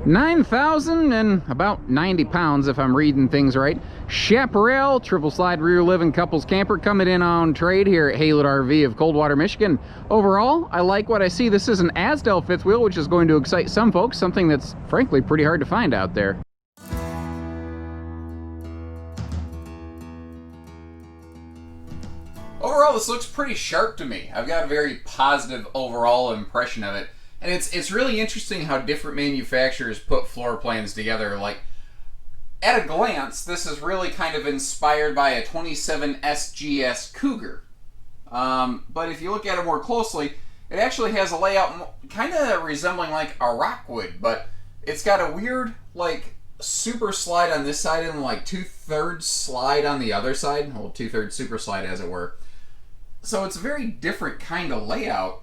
9,000 and about 90 pounds if I'm reading things right. Chaparral triple slide rear living couples camper coming in on trade here at Haylett RV of Coldwater, Michigan. Overall, I like what I see. This is an Azdel fifth wheel, which is going to excite some folks, something that's frankly pretty hard to find out there. Overall, this looks pretty sharp to me. I've got a very positive overall impression of it. And it's really interesting how different manufacturers put floor plans together. Like, at a glance, this is really kind of inspired by a 27 SGS Cougar. But if you look at it more closely, it actually has a layout kind of resembling like a Rockwood, but it's got a weird, like, super slide on this side and like 2/3 slide on the other side. Well, 2/3 super slide, as it were. So it's a very different kind of layout.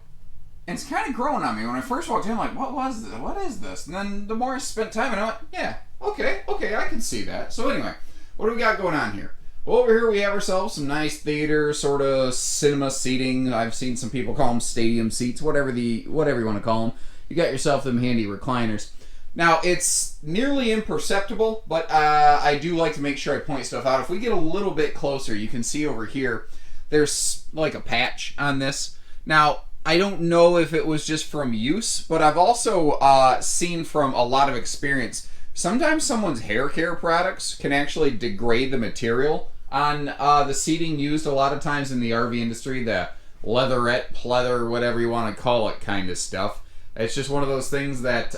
And it's kind of growing on me. When I first walked in, I'm like, what was this? What is this? And then the more I spent time, and I went, yeah, okay, I can see that. So anyway, what do we got going on here? Well, over here we have ourselves some nice theater, sort of cinema seating. I've seen some people call them stadium seats, whatever you want to call them. You got yourself them handy recliners. Now, it's nearly imperceptible, but I do like to make sure I point stuff out. If we get a little bit closer, you can see over here, there's like a patch on this. Now, I don't know if it was just from use, but I've also seen from a lot of experience, sometimes someone's hair care products can actually degrade the material on the seating used a lot of times in the RV industry, the leatherette, pleather, whatever you want to call it kind of stuff. It's just one of those things that,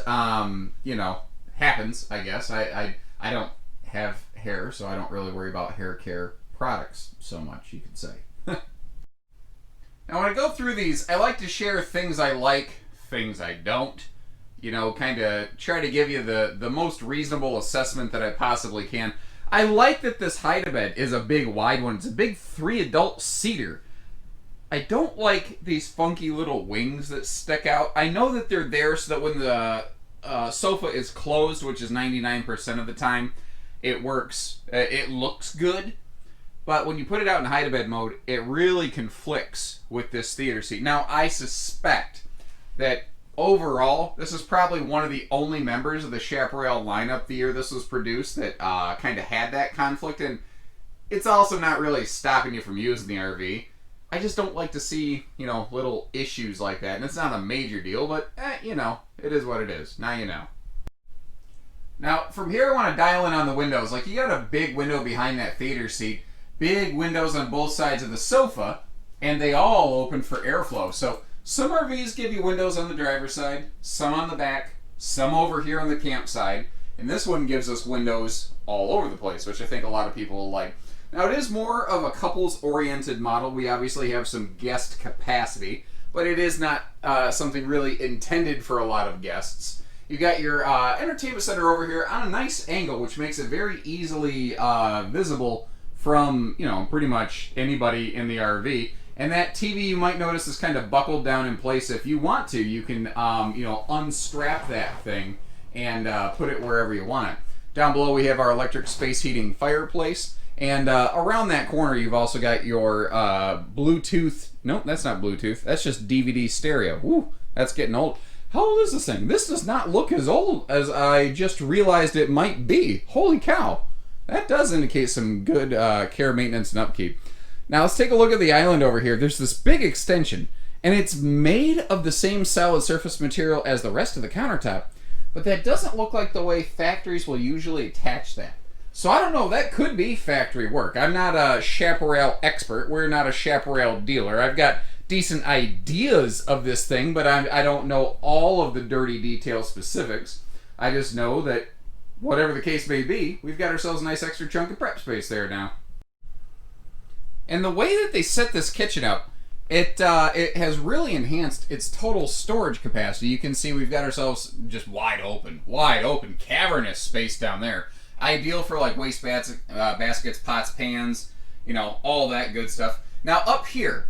you know, happens, I guess. I don't have hair, so I don't really worry about hair care products so much, you could say. Now, when I go through these, I like to share things I like, things I don't. You know, kind of try to give you the most reasonable assessment that I possibly can. I like that this hide-a-bed is a big, wide one. It's a big 3-adult seater. I don't like these funky little wings that stick out. I know that they're there so that when the sofa is closed, which is 99% of the time, it works. It looks good. But when you put it out in hide-a-bed mode, it really conflicts with this theater seat. Now, I suspect that overall, this is probably one of the only members of the Chaparral lineup the year this was produced that kind of had that conflict. And it's also not really stopping you from using the RV. I just don't like to see, you know, little issues like that. And it's not a major deal, but, you know, it is what it is. Now you know. Now, from here, I want to dial in on the windows. Like, you got a big window behind that theater seat. Big windows on both sides of the sofa, and they all open for airflow. So some RVs give you windows on the driver's side, some on the back, some over here on the campsite, and this one gives us windows all over the place, which I think a lot of people will like. Now, it is more of a couples-oriented model. We obviously have some guest capacity, but it is not something really intended for a lot of guests. You got your entertainment center over here on a nice angle, which makes it very easily visible from, you know, pretty much anybody in the RV. And that TV, you might notice, is kind of buckled down in place. If you want to, you can, you know, unstrap that thing and put it wherever you want it. Down below, we have our electric space heating fireplace. And around that corner, you've also got your Bluetooth. Nope, that's not Bluetooth. That's just DVD stereo. Woo, that's getting old. How old is this thing? This does not look as old as I just realized it might be. Holy cow. That does indicate some good care, maintenance, and upkeep. Now let's take a look at the island over here. There's this big extension, and it's made of the same solid surface material as the rest of the countertop, but that doesn't look like the way factories will usually attach that. So I don't know, that could be factory work. I'm not a Chaparral expert. We're not a Chaparral dealer. I've got decent ideas of this thing, but I don't know all of the dirty detail specifics. I just know that whatever the case may be, we've got ourselves a nice extra chunk of prep space there now. And the way that they set this kitchen up, it has really enhanced its total storage capacity. You can see we've got ourselves just wide open, cavernous space down there. Ideal for like waste baskets, pots, pans, you know, all that good stuff. Now up here,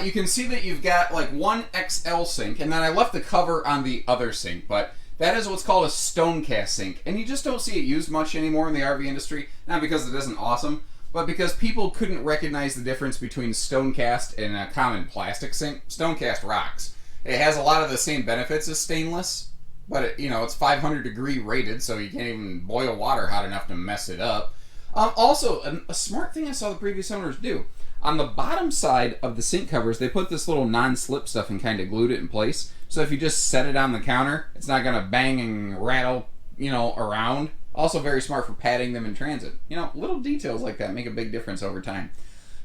you can see that you've got like one XL sink, and then I left the cover on the other sink, but that is what's called a stone cast sink, and you just don't see it used much anymore in the RV industry. Not because it isn't awesome, but because people couldn't recognize the difference between stone cast and a common plastic sink. Stone cast rocks. It has a lot of the same benefits as stainless, but it's 500 degree rated, so you can't even boil water hot enough to mess it up. Also, a smart thing I saw the previous owners do, on the bottom side of the sink covers, they put this little non-slip stuff and kind of glued it in place. So if you just set it on the counter, it's not going to bang and rattle, around. Also very smart for padding them in transit. Little details like that make a big difference over time.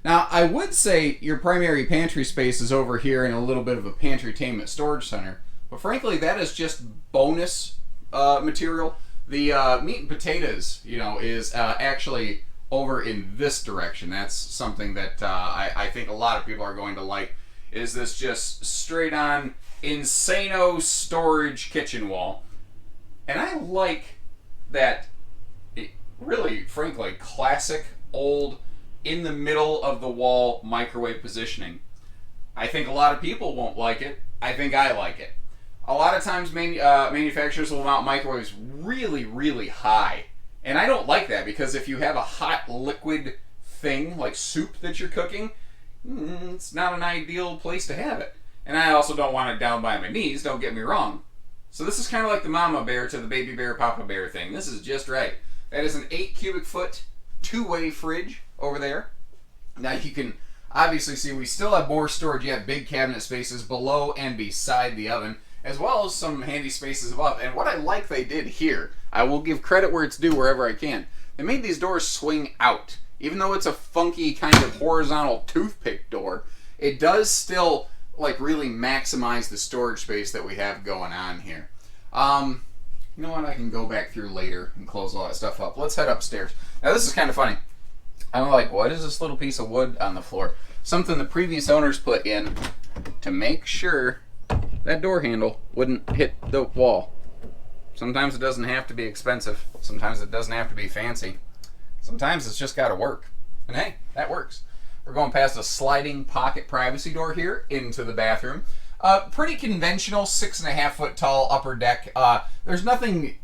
Now, I would say your primary pantry space is over here in a little bit of a pantry-tainment storage center. But frankly, that is just bonus material. The meat and potatoes, is actually over in this direction. That's something that I think a lot of people are going to like. Is this just straight on insano storage kitchen wall? And I like that, really, frankly, classic, old, in the middle of the wall microwave positioning. I think a lot of people won't like it. I think I like it. A lot of times manufacturers will mount microwaves really, really high. And I don't like that, because if you have a hot liquid thing, like soup that you're cooking, it's not an ideal place to have it. And I also don't want it down by my knees, don't get me wrong. So this is kind of like the mama bear to the baby bear, papa bear thing. This is just right. That is an 8 cubic foot two-way fridge over there. Now you can obviously see we still have more storage. You have big cabinet spaces below and beside the oven, as well as some handy spaces above. And what I like they did here, I will give credit where it's due wherever I can. They made these doors swing out. Even though it's a funky kind of horizontal toothpick door, it does still really maximize the storage space that we have going on here. You know what? I can go back through later and close all that stuff up. Let's head upstairs. Now this is kind of funny. I'm like, what is this little piece of wood on the floor? Something the previous owners put in to make sure that door handle wouldn't hit the wall. Sometimes it doesn't have to be expensive. Sometimes it doesn't have to be fancy. Sometimes it's just got to work. And hey, that works. We're going past a sliding pocket privacy door here into the bathroom. Pretty conventional 6.5 foot tall upper deck. There's nothing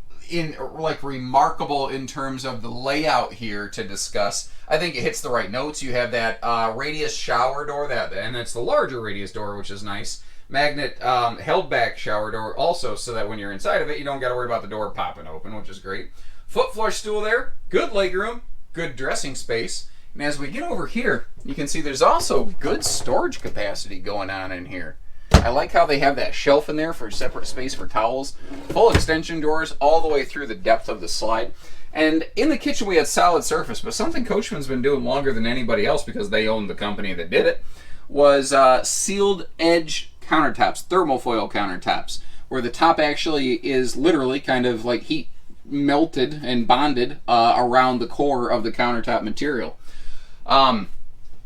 remarkable in terms of the layout here to discuss. I think it hits the right notes. You have that radius shower door, and it's the larger radius door, which is nice. Magnet held back shower door also, so that when you're inside of it, you don't got to worry about the door popping open, which is great. Foot flush stool there, good legroom, good dressing space. And as we get over here, you can see there's also good storage capacity going on in here. I like how they have that shelf in there for separate space for towels. Full extension doors all the way through the depth of the slide. And in the kitchen we had solid surface, but something Coachman's been doing longer than anybody else, because they own the company that did it, was sealed edge countertops, thermofoil countertops, where the top actually is literally kind of like heat melted and bonded around the core of the countertop material.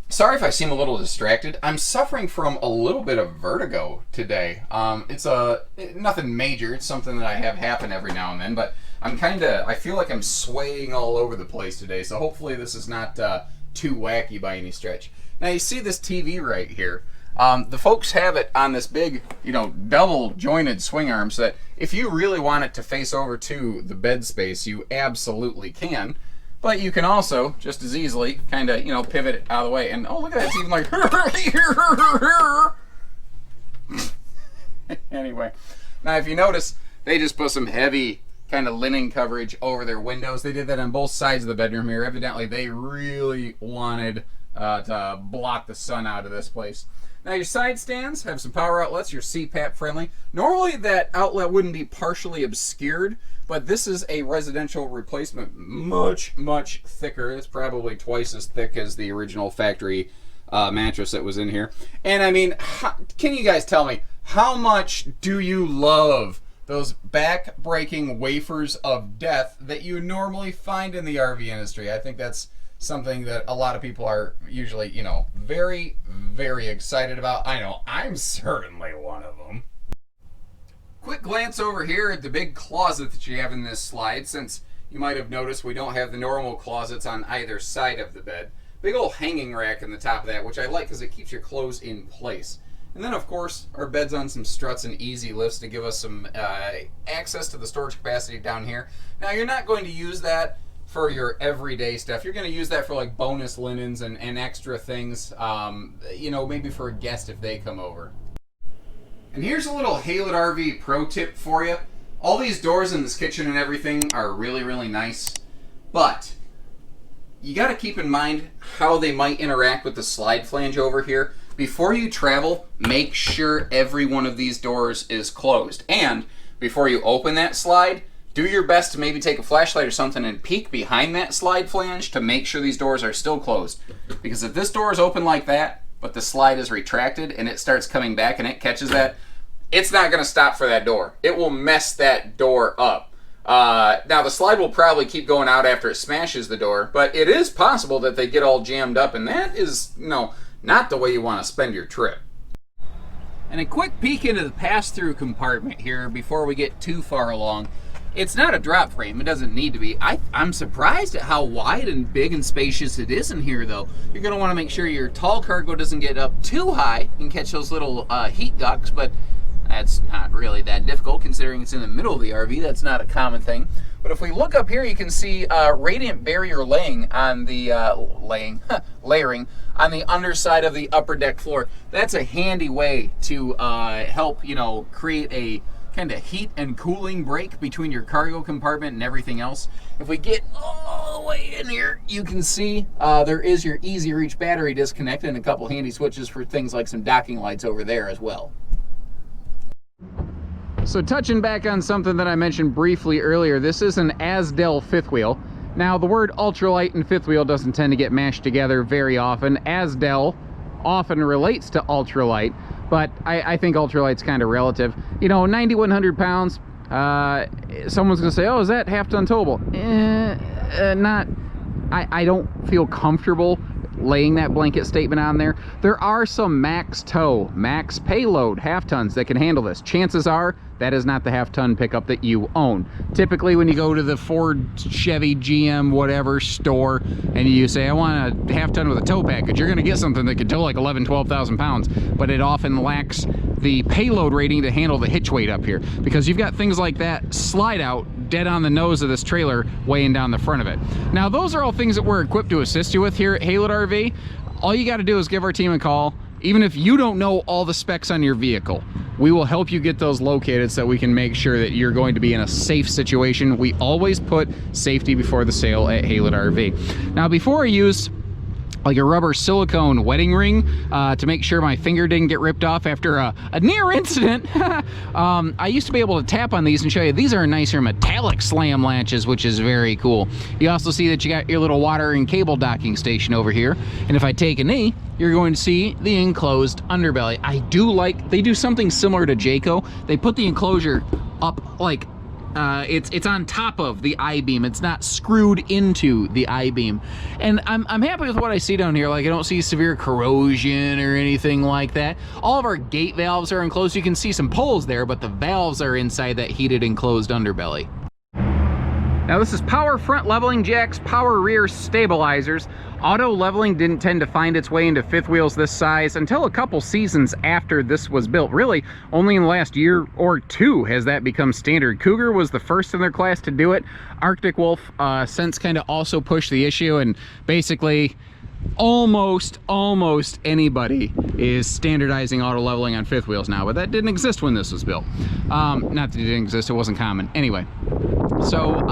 Sorry if I seem a little distracted. I'm suffering from a little bit of vertigo today. It's nothing major. It's something that I have happen every now and then, but I feel like I'm swaying all over the place today, so hopefully this is not too wacky by any stretch. Now you see this TV right here. The folks have it on this big, double jointed swing arm, so that if you really want it to face over to the bed space, you absolutely can. But you can also just as easily kind of, pivot it out of the way. And oh, look at that, it's even like anyway. Now if you notice, they just put some heavy kind of linen coverage over their windows. They did that on both sides of the bedroom here. Evidently they really wanted to block the sun out of this place. Now your side stands have some power outlets. You're CPAP friendly. Normally that outlet wouldn't be partially obscured, but this is a residential replacement, much, much thicker. It's probably twice as thick as the original factory mattress that was in here. And I mean, can you guys tell me, how much do you love those back-breaking wafers of death that you normally find in the RV industry? I think that's something that a lot of people are usually, very, very excited about. I know I'm certainly one of them. Quick glance over here at the big closet that you have in this slide. Since you might have noticed we don't have the normal closets on either side of the bed. Big old hanging rack in the top of that, which I like because it keeps your clothes in place. And then of course our bed's on some struts and easy lifts to give us some access to the storage capacity down here. Now you're not going to use that for your everyday stuff. You're going to use that for like bonus linens and extra things, maybe for a guest if they come over. And here's a little Haylett RV pro tip for you. All these doors in this kitchen and everything are really, really nice, but you got to keep in mind how they might interact with the slide flange over here. Before you travel, make sure every one of these doors is closed. And before you open that slide, do your best to maybe take a flashlight or something and peek behind that slide flange to make sure these doors are still closed. Because if this door is open like that, but the slide is retracted and it starts coming back and it catches that, it's not going to stop for that door. It will mess that door up. Now the slide will probably keep going out after it smashes the door, but it is possible that they get all jammed up, and that is, not the way you want to spend your trip. And a quick peek into the pass-through compartment here before we get too far along. It's not a drop frame, it doesn't need to be. I'm surprised at how wide and big and spacious it is in here though. You're going to want to make sure your tall cargo doesn't get up too high and catch those little heat ducts, but that's not really that difficult considering it's in the middle of the RV. That's not a common thing. But if we look up here, you can see radiant barrier laying on the layering on the underside of the upper deck floor. That's a handy way to help, create a kind of heat and cooling break between your cargo compartment and everything else. If we get all the way in here, you can see there is your easy reach battery disconnect and a couple handy switches for things like some docking lights over there as well. So touching back on something that I mentioned briefly earlier, this is an Azdel fifth wheel. Now the word ultralight and fifth wheel doesn't tend to get mashed together very often. Azdel often relates to ultralight, but I think ultralight's kind of relative. 9,100 pounds, someone's gonna say, oh, is that half-ton towable? I don't feel comfortable laying that blanket statement on there. There are some max tow, max payload half-tons that can handle this. Chances are that is not the half-ton pickup that you own. Typically when you go to the Ford, Chevy, GM, whatever store and you say, I want a half-ton with a tow package, you're gonna get something that can tow like 11, 12,000 pounds, but it often lacks the payload rating to handle the hitch weight up here, because you've got things like that slide out dead on the nose of this trailer weighing down the front of it. Now those are all things that we're equipped to assist you with here at Haylett RV. All you got to do is give our team a call. Even if you don't know all the specs on your vehicle, we will help you get those located so we can make sure that you're going to be in a safe situation. We always put safety before the sale at Haylett RV. Now before I use like a rubber silicone wedding ring to make sure my finger didn't get ripped off after a near incident. I used to be able to tap on these and show you these are nicer metallic slam latches, which is very cool. You also see that you got your little water and cable docking station over here, and if I take a knee, you're going to see the enclosed underbelly. I do like, they do something similar to Jayco. They put the enclosure up like it's on top of the I-beam. It's not screwed into the I-beam. And I'm happy with what I see down here. Like, I don't see severe corrosion or anything like that. All of our gate valves are enclosed. You can see some poles there, but the valves are inside that heated enclosed underbelly. Now this is power front leveling jacks, power rear stabilizers. Auto leveling didn't tend to find its way into fifth wheels this size until a couple seasons after this was built. Really, only in the last year or two has that become standard. Cougar was the first in their class to do it. Arctic Wolf since kind of also pushed the issue, and basically almost anybody is standardizing auto leveling on fifth wheels now, but that didn't exist when this was built. Not that it didn't exist, it wasn't common. Anyway, so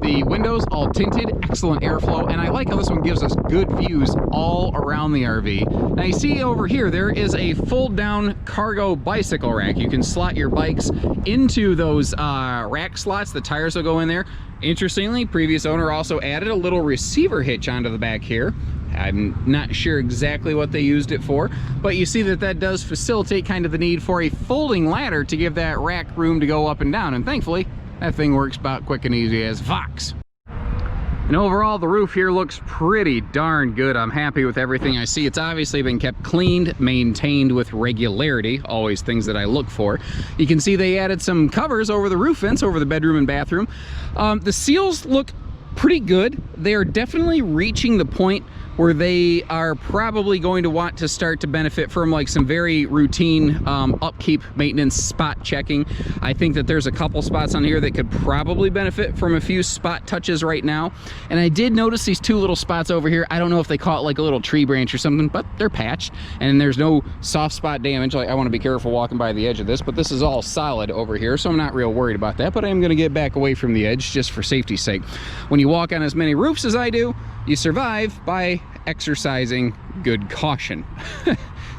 the windows all tinted, excellent airflow, and I like how this one gives us good views all around the RV. Now you see over here, there is a fold down cargo bicycle rack. You can slot your bikes into those rack slots. The tires will go in there. Interestingly, previous owner also added a little receiver hitch onto the back here. I'm not sure exactly what they used it for, but you see that that does facilitate kind of the need for a folding ladder to give that rack room to go up and down, and thankfully that thing works about quick and easy as Fox. And overall, the roof here looks pretty darn good. I'm happy with everything I see. It's obviously been kept cleaned, maintained with regularity, always things that I look for. You can see they added some covers over the roof vents, over the bedroom and bathroom. The seals look pretty good. They are definitely reaching the point where they are probably going to want to start to benefit from like some very routine upkeep, maintenance, spot checking. I think that there's a couple spots on here that could probably benefit from a few spot touches right now. And I did notice these two little spots over here. I don't know if they caught like a little tree branch or something, but they're patched and there's no soft spot damage. Like, I want to be careful walking by the edge of this, but this is all solid over here, so I'm not real worried about that. But I am going to get back away from the edge just for safety's sake. When you walk on as many roofs as I do, you survive by exercising good caution.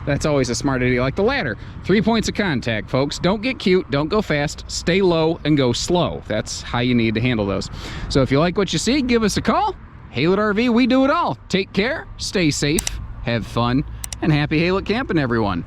That's always a smart idea. Like the ladder, 3 points of contact, folks. Don't get cute, don't go fast, stay low and go slow. That's how you need to handle those. So if you like what you see, give us a call. Haylett RV, we do it all. Take care, stay safe, have fun, and happy Haylett camping, everyone.